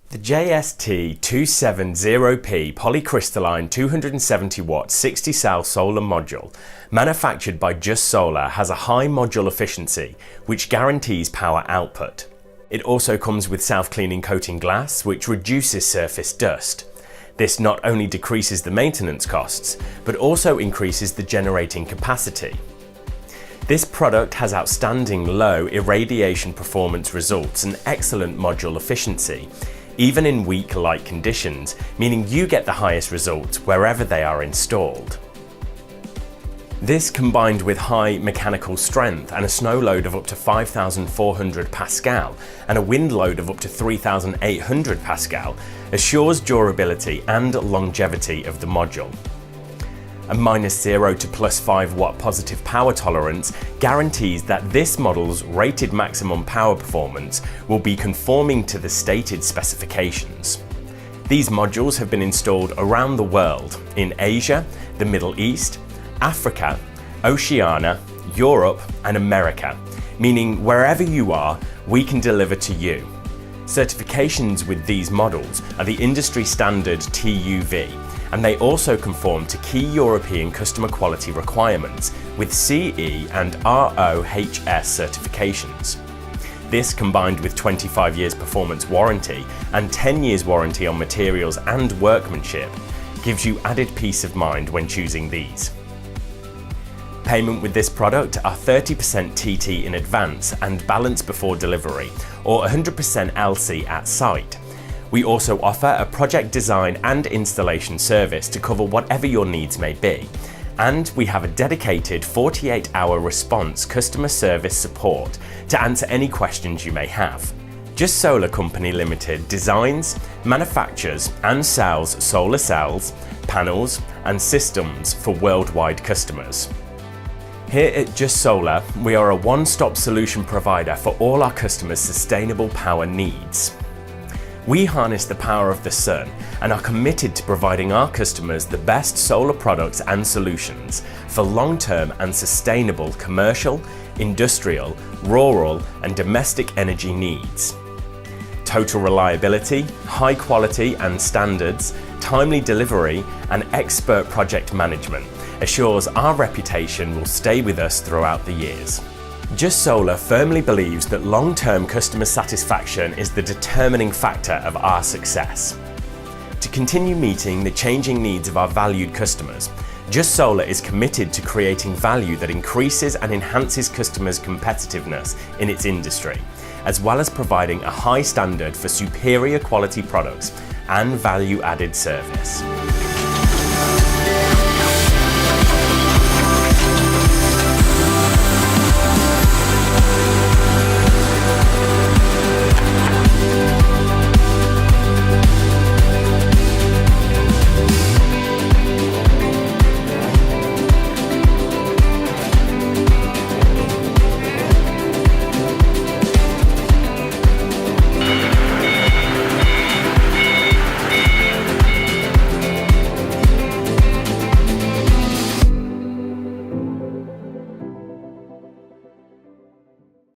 The JST260P polycrystalline 270 watt 60 cell solar module manufactured by Just Solar has a high module efficiency which guarantees power output. It also comes with self-cleaning coating glass which reduces surface dust. This not only decreases the maintenance costs but also increases the generating capacity. This product has outstanding low irradiation performance results and excellent module efficiency, even in weak light conditions, meaning you get the highest results wherever they are installed. This, combined with high mechanical strength and a snow load of up to 5,400 Pascal and a wind load of up to 3,800 Pascal, assures durability and longevity of the module. A -0 to +5 watt positive power tolerance guarantees that this model's rated maximum power performance will be conforming to the stated specifications. These modules have been installed around the world in Asia, the Middle East, Africa, Oceania, Europe and America, meaning wherever you are, we can deliver to you. Certifications with these models are the industry standard TUV, and they also conform to key European customer quality requirements with CE and RoHS certifications. This, combined with 25 years performance warranty and 10 years warranty on materials and workmanship, gives you added peace of mind when choosing these. Payment with this product are 30% TT in advance and balance before delivery, or 100% LC at site. We also offer a project design and installation service to cover whatever your needs may be. And we have a dedicated 48-hour response customer service support to answer any questions you may have. Just Solar Company Limited designs, manufactures and sells solar cells, panels and systems for worldwide customers. Here at Just Solar, we are a one-stop solution provider for all our customers' sustainable power needs. We harness the power of the sun and are committed to providing our customers the best solar products and solutions for long-term and sustainable commercial, industrial, rural and domestic energy needs. Total reliability, high quality and standards, timely delivery and expert project management assures our reputation will stay with us throughout the years. Just Solar firmly believes that long-term customer satisfaction is the determining factor of our success. To continue meeting the changing needs of our valued customers, Just Solar is committed to creating value that increases and enhances customers' competitiveness in its industry, as well as providing a high standard for superior quality products and value-added service.